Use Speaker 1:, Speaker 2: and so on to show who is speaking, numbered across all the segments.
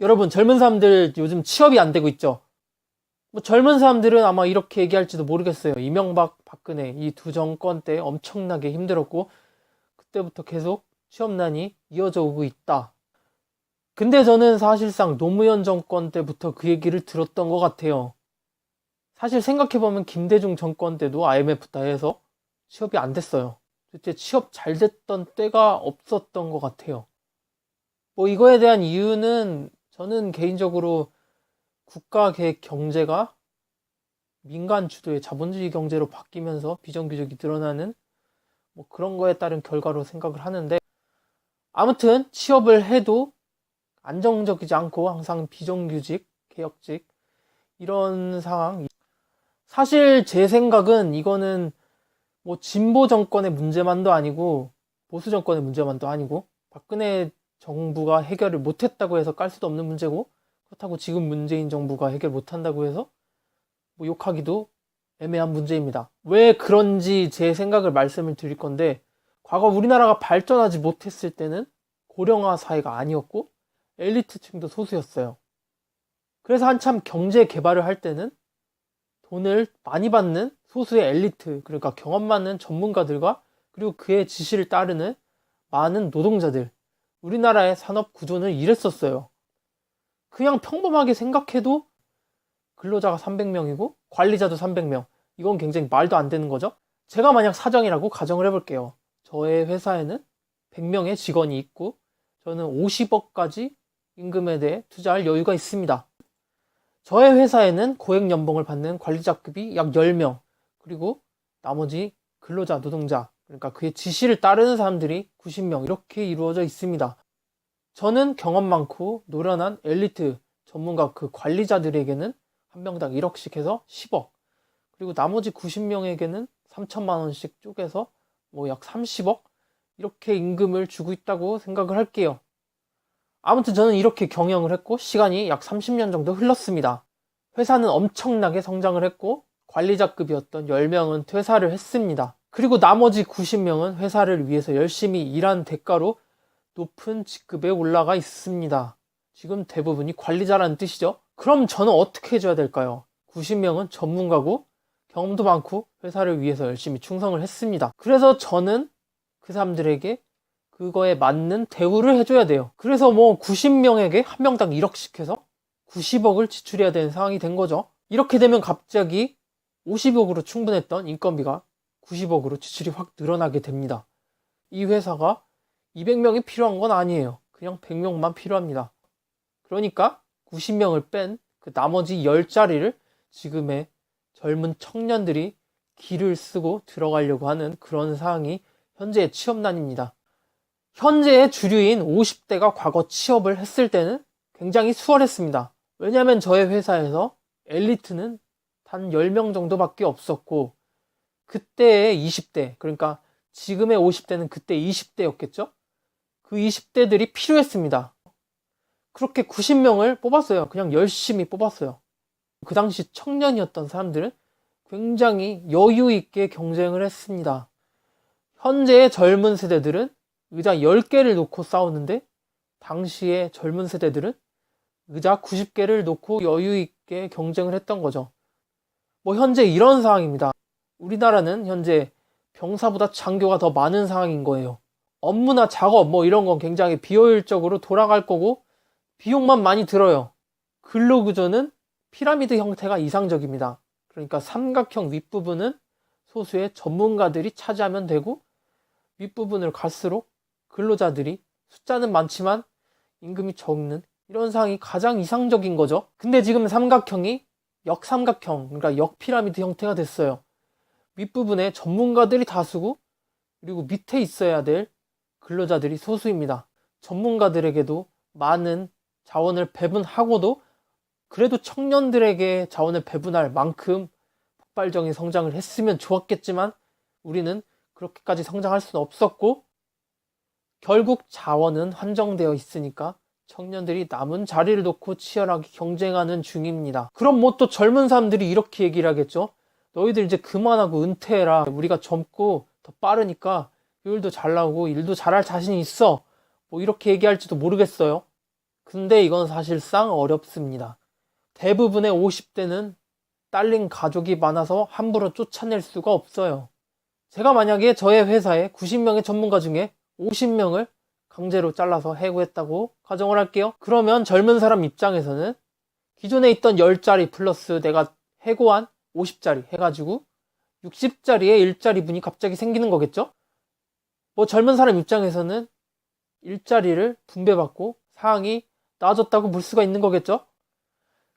Speaker 1: 여러분, 젊은 사람들 요즘 취업이 안 되고 있죠? 뭐 젊은 사람들은 아마 이렇게 얘기할지도 모르겠어요. 이명박, 박근혜 이 두 정권 때 엄청나게 힘들었고 그때부터 계속 취업난이 이어져 오고 있다. 근데 저는 사실상 노무현 정권 때부터 그 얘기를 들었던 것 같아요. 사실 생각해보면 김대중 정권 때도 IMF 따해서 취업이 안 됐어요. 그때 취업 잘 됐던 때가 없었던 것 같아요. 뭐 이거에 대한 이유는 저는 개인적으로 국가 계획 경제가 민간 주도의 자본주의 경제로 바뀌면서 비정규직이 늘어나는 뭐 그런 거에 따른 결과로 생각을 하는데, 아무튼 취업을 해도 안정적이지 않고 항상 비정규직, 계역직 이런 상황. 사실 제 생각은 이거는 뭐 진보 정권의 문제만도 아니고 보수 정권의 문제만도 아니고 박근혜 정부가 해결을 못했다고 해서 깔 수도 없는 문제고, 그렇다고 지금 문재인 정부가 해결 못한다고 해서 뭐 욕하기도 애매한 문제입니다. 왜 그런지 제 생각을 말씀을 드릴 건데, 과거 우리나라가 발전하지 못했을 때는 고령화 사회가 아니었고 엘리트층도 소수였어요. 그래서 한참 경제 개발을 할 때는 돈을 많이 받는 소수의 엘리트, 그러니까 경험 많은 전문가들과 그리고 그의 지시를 따르는 많은 노동자들, 우리나라의 산업 구조는 이랬었어요. 그냥 평범하게 생각해도 근로자가 300명이고 관리자도 300명. 이건 굉장히 말도 안 되는 거죠. 제가 만약 사장이라고 가정을 해볼게요. 저의 회사에는 100명의 직원이 있고 저는 50억까지 임금에 대해 투자할 여유가 있습니다. 저의 회사에는 고액 연봉을 받는 관리자급이 약 10명, 그리고 나머지 근로자, 노동자, 그러니까 그의 지시를 따르는 사람들이 90명, 이렇게 이루어져 있습니다. 저는 경험 많고 노련한 엘리트 전문가 그 관리자들에게는 한 명당 1억씩 해서 10억, 그리고 나머지 90명에게는 3천만 원씩 쪼개서 뭐 약 30억, 이렇게 임금을 주고 있다고 생각을 할게요. 아무튼 저는 이렇게 경영을 했고 시간이 약 30년 정도 흘렀습니다. 회사는 엄청나게 성장을 했고 관리자급이었던 10명은 퇴사를 했습니다. 그리고 나머지 90명은 회사를 위해서 열심히 일한 대가로 높은 직급에 올라가 있습니다. 지금 대부분이 관리자라는 뜻이죠. 그럼 저는 어떻게 해줘야 될까요? 90명은 전문가고 경험도 많고 회사를 위해서 열심히 충성을 했습니다. 그래서 저는 그 사람들에게 그거에 맞는 대우를 해줘야 돼요. 그래서 뭐 90명에게 한 명당 1억씩 해서 90억을 지출해야 되는 상황이 된 거죠. 이렇게 되면 갑자기 50억으로 충분했던 인건비가 90억으로 지출이 확 늘어나게 됩니다. 이 회사가 200명이 필요한 건 아니에요. 그냥 100명만 필요합니다. 그러니까 90명을 뺀 그 나머지 10자리를 지금의 젊은 청년들이 기를 쓰고 들어가려고 하는 그런 상황이 현재의 취업난입니다. 현재의 주류인 50대가 과거 취업을 했을 때는 굉장히 수월했습니다. 왜냐하면 저의 회사에서 엘리트는 단 10명 정도밖에 없었고, 그때의 20대, 그러니까 지금의 50대는 그때 20대였겠죠? 그 20대들이 필요했습니다. 그렇게 90명을 뽑았어요. 그냥 열심히 뽑았어요. 그 당시 청년이었던 사람들은 굉장히 여유 있게 경쟁을 했습니다. 현재의 젊은 세대들은 의자 10개를 놓고 싸우는데, 당시의 젊은 세대들은 의자 90개를 놓고 여유 있게 경쟁을 했던 거죠. 뭐 현재 이런 상황입니다. 우리나라는 현재 병사보다 장교가 더 많은 상황인 거예요. 업무나 작업 뭐 이런 건 굉장히 비효율적으로 돌아갈 거고 비용만 많이 들어요. 근로구조는 피라미드 형태가 이상적입니다. 그러니까 삼각형 윗부분은 소수의 전문가들이 차지하면 되고, 윗부분을 갈수록 근로자들이 숫자는 많지만 임금이 적는 이런 상황이 가장 이상적인 거죠. 근데 지금 삼각형이 역삼각형, 그러니까 역피라미드 형태가 됐어요. 윗부분에 전문가들이 다수고 그리고 밑에 있어야 될 근로자들이 소수입니다. 전문가들에게도 많은 자원을 배분하고도 그래도 청년들에게 자원을 배분할 만큼 폭발적인 성장을 했으면 좋았겠지만 우리는 그렇게까지 성장할 수는 없었고, 결국 자원은 한정되어 있으니까 청년들이 남은 자리를 놓고 치열하게 경쟁하는 중입니다. 그럼 뭐 또 젊은 사람들이 이렇게 얘기를 하겠죠. 너희들 이제 그만하고 은퇴해라. 우리가 젊고 더 빠르니까 효율도 잘 나오고 일도 잘할 자신이 있어. 뭐 이렇게 얘기할지도 모르겠어요. 근데 이건 사실상 어렵습니다. 대부분의 50대는 딸린 가족이 많아서 함부로 쫓아낼 수가 없어요. 제가 만약에 저의 회사에 90명의 전문가 중에 50명을 강제로 잘라서 해고했다고 가정을 할게요. 그러면 젊은 사람 입장에서는 기존에 있던 10자리 플러스 내가 해고한 50자리 해가지고 60자리의 일자리분이 갑자기 생기는 거겠죠? 뭐 젊은 사람 입장에서는 일자리를 분배받고 상황이 나아졌다고 볼 수가 있는 거겠죠?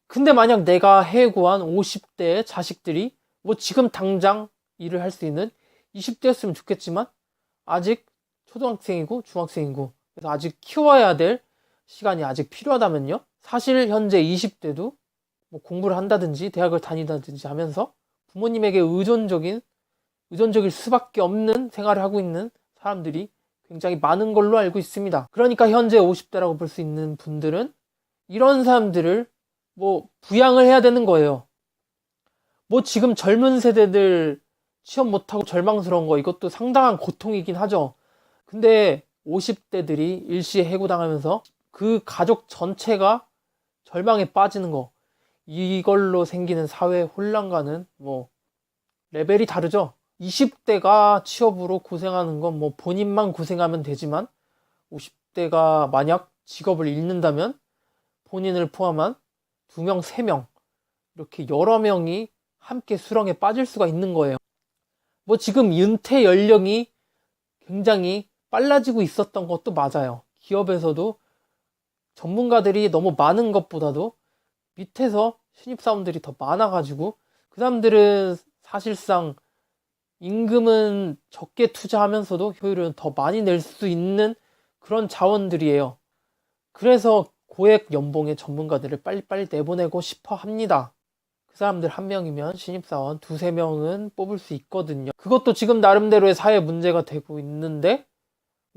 Speaker 1: 근데 만약 내가 해고한 50대의 자식들이 뭐 지금 당장 일을 할 수 있는 20대였으면 좋겠지만 아직 초등학생이고 중학생이고 그래서 아직 키워야 될 시간이 아직 필요하다면요. 사실 현재 20대도 뭐 공부를 한다든지 대학을 다니다든지 하면서 부모님에게 의존적일 수밖에 없는 생활을 하고 있는 사람들이 굉장히 많은 걸로 알고 있습니다. 그러니까 현재 50대라고 볼 수 있는 분들은 이런 사람들을 뭐 부양을 해야 되는 거예요. 뭐 지금 젊은 세대들 취업 못하고 절망스러운 거 이것도 상당한 고통이긴 하죠. 근데 50대들이 일시에 해고당하면서 그 가족 전체가 절망에 빠지는 거 이걸로 생기는 사회 혼란과는 뭐 레벨이 다르죠. 20대가 취업으로 고생하는 건 뭐 본인만 고생하면 되지만 50대가 만약 직업을 잃는다면 본인을 포함한 2명, 3명 이렇게 여러 명이 함께 수렁에 빠질 수가 있는 거예요. 뭐 지금 은퇴 연령이 굉장히 빨라지고 있었던 것도 맞아요. 기업에서도 전문가들이 너무 많은 것보다도 밑에서 신입사원들이 더 많아가지고 그 사람들은 사실상 임금은 적게 투자하면서도 효율은 더 많이 낼 수 있는 그런 자원들이에요. 그래서 고액 연봉의 전문가들을 빨리빨리 내보내고 싶어 합니다. 그 사람들 한 명이면 신입사원 두세 명은 뽑을 수 있거든요. 그것도 지금 나름대로의 사회 문제가 되고 있는데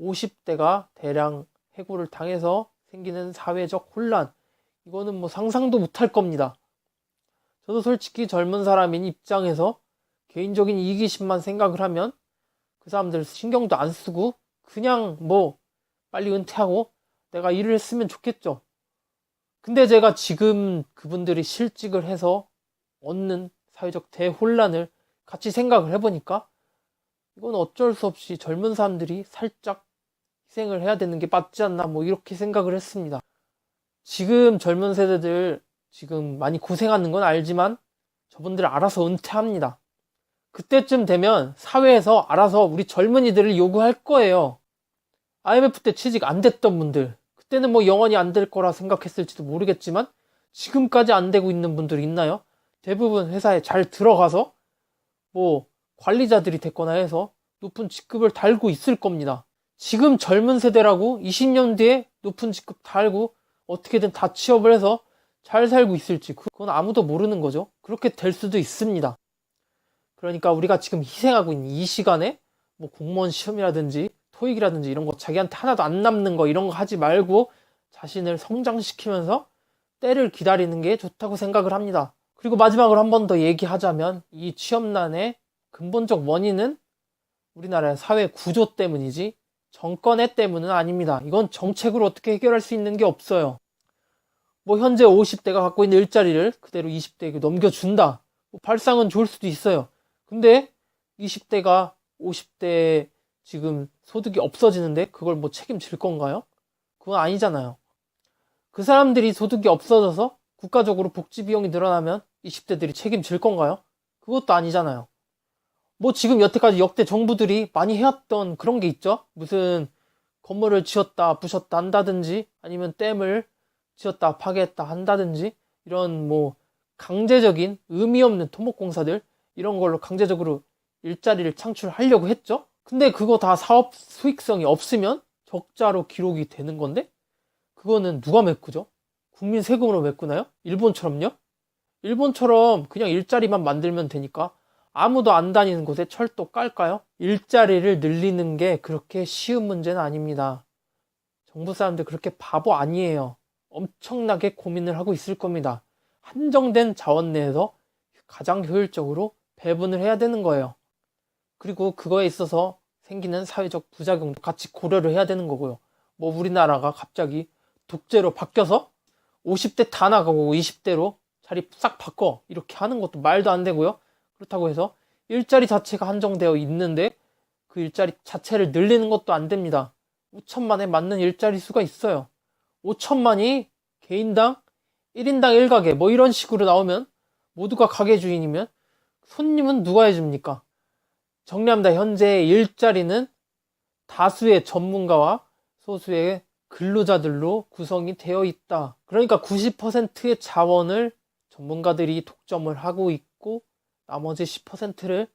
Speaker 1: 50대가 대량 해고를 당해서 생기는 사회적 혼란 이거는 뭐 상상도 못할 겁니다. 저도 솔직히 젊은 사람인 입장에서 개인적인 이기심만 생각을 하면 그 사람들 신경도 안 쓰고 그냥 뭐 빨리 은퇴하고 내가 일을 했으면 좋겠죠. 근데 제가 지금 그분들이 실직을 해서 얻는 사회적 대혼란을 같이 생각을 해보니까 이건 어쩔 수 없이 젊은 사람들이 살짝 희생을 해야 되는 게 맞지 않나 뭐 이렇게 생각을 했습니다. 지금 젊은 세대들 지금 많이 고생하는 건 알지만 저분들 알아서 은퇴합니다. 그때쯤 되면 사회에서 알아서 우리 젊은이들을 요구할 거예요. IMF 때 취직 안 됐던 분들 그때는 뭐 영원히 안 될 거라 생각했을지도 모르겠지만 지금까지 안 되고 있는 분들이 있나요? 대부분 회사에 잘 들어가서 뭐 관리자들이 됐거나 해서 높은 직급을 달고 있을 겁니다. 지금 젊은 세대라고 20년 뒤에 높은 직급 달고 어떻게든 다 취업을 해서 잘 살고 있을지 그건 아무도 모르는 거죠. 그렇게 될 수도 있습니다. 그러니까 우리가 지금 희생하고 있는 이 시간에 뭐 공무원 시험이라든지 토익이라든지 이런 거 자기한테 하나도 안 남는 거 이런 거 하지 말고 자신을 성장시키면서 때를 기다리는 게 좋다고 생각을 합니다. 그리고 마지막으로 한 번 더 얘기하자면 이 취업난의 근본적 원인은 우리나라의 사회 구조 때문이지 정권의 때문은 아닙니다. 이건 정책으로 어떻게 해결할 수 있는 게 없어요. 뭐 현재 50대가 갖고 있는 일자리를 그대로 20대에게 넘겨준다. 뭐 발상은 좋을 수도 있어요. 근데 20대가 50대 지금 소득이 없어지는데 그걸 뭐 책임질 건가요? 그건 아니잖아요. 그 사람들이 소득이 없어져서 국가적으로 복지 비용이 늘어나면 20대들이 책임질 건가요? 그것도 아니잖아요. 뭐 지금 여태까지 역대 정부들이 많이 해왔던 그런 게 있죠. 무슨 건물을 지었다 부셨다 한다든지 아니면 댐을 지었다 파괴했다 한다든지 이런 뭐 강제적인 의미 없는 토목공사들 이런 걸로 강제적으로 일자리를 창출하려고 했죠. 근데 그거 다 사업 수익성이 없으면 적자로 기록이 되는 건데 그거는 누가 메꾸죠? 국민 세금으로 메꾸나요? 일본처럼요? 일본처럼 그냥 일자리만 만들면 되니까 아무도 안 다니는 곳에 철도 깔까요? 일자리를 늘리는 게 그렇게 쉬운 문제는 아닙니다. 정부 사람들 그렇게 바보 아니에요. 엄청나게 고민을 하고 있을 겁니다. 한정된 자원 내에서 가장 효율적으로 배분을 해야 되는 거예요. 그리고 그거에 있어서 생기는 사회적 부작용도 같이 고려를 해야 되는 거고요. 뭐 우리나라가 갑자기 독재로 바뀌어서 50대 다 나가고 20대로 자리 싹 바꿔 이렇게 하는 것도 말도 안 되고요. 그렇다고 해서 일자리 자체가 한정되어 있는데 그 일자리 자체를 늘리는 것도 안 됩니다. 5천만에 맞는 일자리 수가 있어요. 5천만이 개인당 1인당 1가게 뭐 이런 식으로 나오면 모두가 가게 주인이면 손님은 누가 해줍니까? 정리합니다. 현재 일자리는 다수의 전문가와 소수의 근로자들로 구성이 되어 있다. 그러니까 90%의 자원을 전문가들이 독점을 하고 있고 나머지 10%를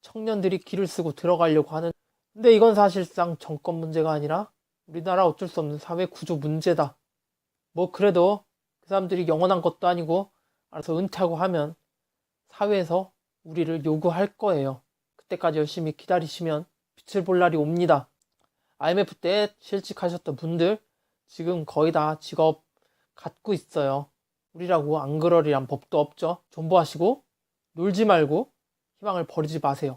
Speaker 1: 청년들이 기를 쓰고 들어가려고 하는. 근데 이건 사실상 정권 문제가 아니라 우리나라 어쩔 수 없는 사회 구조 문제다. 뭐 그래도 그 사람들이 영원한 것도 아니고 알아서 은퇴하고 하면 사회에서 우리를 요구할 거예요. 그때까지 열심히 기다리시면 빛을 볼 날이 옵니다. IMF 때 실직하셨던 분들 지금 거의 다 직업 갖고 있어요. 우리라고 안 그러리란 법도 없죠. 존버하시고 놀지 말고 희망을 버리지 마세요.